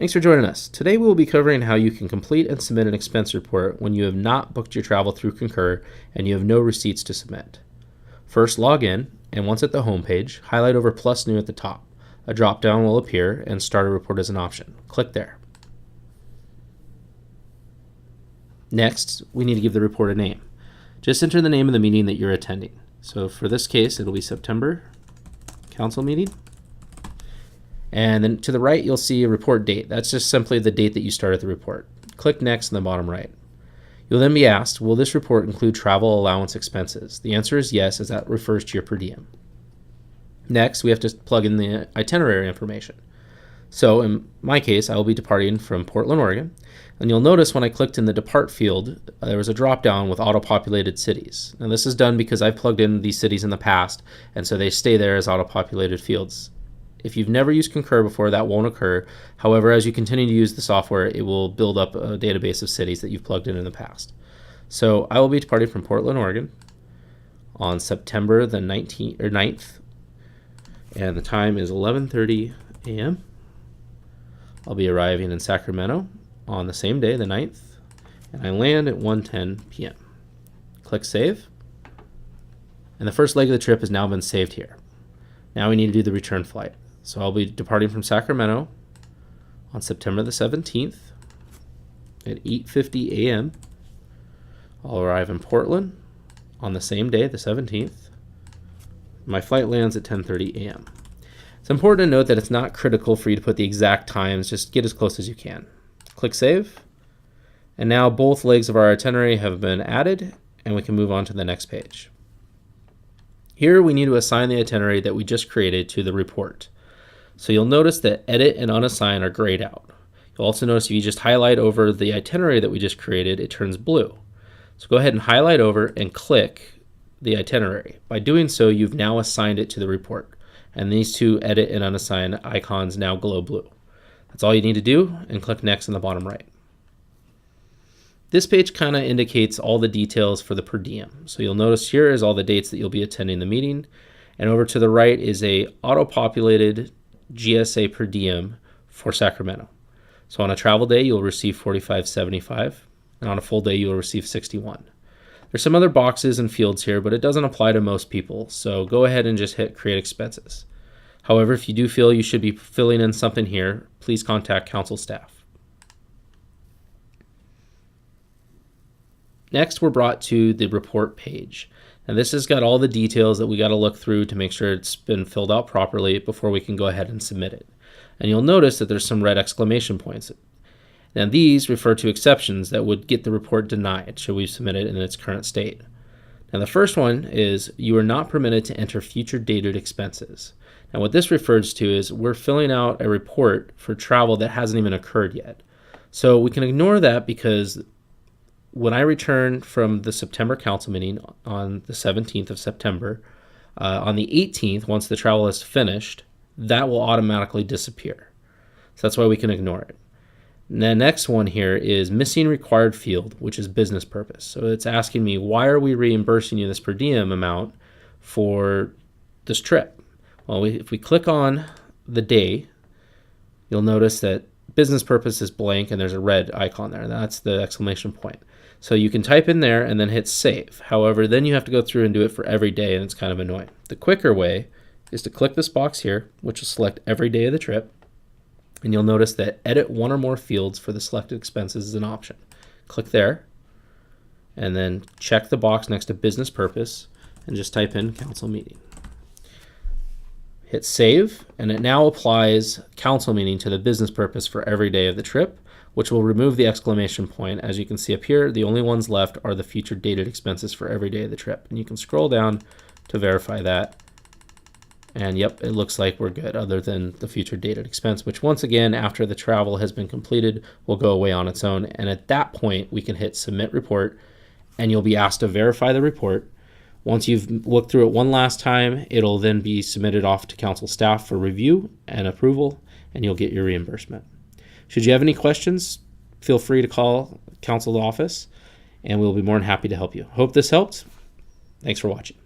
Thanks for joining us. Today we will be covering how you can complete and submit an expense report when you have not booked your travel through Concur and you have no receipts to submit. First, log in, and once at the home page, highlight over Plus New at the top. A drop-down will appear and Start a Report is an option. Click there. Next, we need to give the report a name. Just enter the name of the meeting that you're attending. So for this case, it'll be September Council meeting. And then to the right, you'll see a report date. That's just simply the date that you started the report. Click Next in the bottom right. You'll then be asked, will this report include travel allowance expenses? The answer is yes, as that refers to your per diem. Next, we have to plug in the itinerary information. So in my case, I will be departing from Portland, Oregon. And you'll notice when I clicked in the Depart field, there was a drop-down with auto-populated cities. Now this is done because I've plugged in these cities in the past, and so they stay there as auto-populated fields. If you've never used Concur before, that won't occur. However, as you continue to use the software, it will build up a database of cities that you've plugged in the past. So I will be departing from Portland, Oregon on September the 9th, and the time is 11:30 a.m. I'll be arriving in Sacramento on the same day, the 9th, and I land at 1:10 p.m. Click Save, and the first leg of the trip has now been saved here. Now we need to do the return flight. So I'll be departing from Sacramento on September the 17th at 8:50 a.m. I'll arrive in Portland on the same day, the 17th. My flight lands at 10:30 a.m. It's important to note that it's not critical for you to put the exact times, just get as close as you can. Click Save, and now both legs of our itinerary have been added, and we can move on to the next page. Here we need to assign the itinerary that we just created to the report. So you'll notice that Edit and Unassign are grayed out. You'll also notice if you just highlight over the itinerary that we just created, it turns blue. So go ahead and highlight over and click the itinerary. By doing so, you've now assigned it to the report. And these two Edit and Unassign icons now glow blue. That's all you need to do, and click Next in the bottom right. This page kind of indicates all the details for the per diem. So you'll notice here is all the dates that you'll be attending the meeting, and over to the right is a auto-populated GSA per diem for Sacramento. So on a travel day, you'll receive $45.75, and on a full day, you'll receive $61. There's some other boxes and fields here, but it doesn't apply to most people, so go ahead and just hit Create Expenses. However, if you do feel you should be filling in something here, please contact council staff. Next, we're brought to the report page. Now this has got all the details that we got to look through to make sure it's been filled out properly before we can go ahead and submit it. And you'll notice that there's some red exclamation points. Now these refer to exceptions that would get the report denied should we submit it in its current state. Now the first one is you are not permitted to enter future dated expenses. Now what this refers to is we're filling out a report for travel that hasn't even occurred yet. So we can ignore that because when I return from the September council meeting on the 17th of September, on the 18th, once the travel is finished, that will automatically disappear. So that's why we can ignore it. And the next one here is missing required field, which is business purpose. So it's asking me, why are we reimbursing you this per diem amount for this trip? Well, if we click on the day, you'll notice that business purpose is blank and there's a red icon there. That's the exclamation point. So you can type in there and then hit save. However, then you have to go through and do it for every day, and it's kind of annoying. The quicker way is to click this box here, which will select every day of the trip. And you'll notice that edit one or more fields for the selected expenses is an option. Click there and then check the box next to business purpose and just type in council meeting. Hit save, and it now applies council meeting to the business purpose for every day of the trip, which will remove the exclamation point. As you can see up here, the only ones left are the future dated expenses for every day of the trip. And you can scroll down to verify that. And yep, it looks like we're good, other than the future dated expense, which once again, after the travel has been completed, will go away on its own. And at that point, we can hit Submit Report, and you'll be asked to verify the report. Once you've looked through it one last time, it'll then be submitted off to council staff for review and approval, and you'll get your reimbursement. Should you have any questions, feel free to call council office, and we'll be more than happy to help you. Hope this helped. Thanks for watching.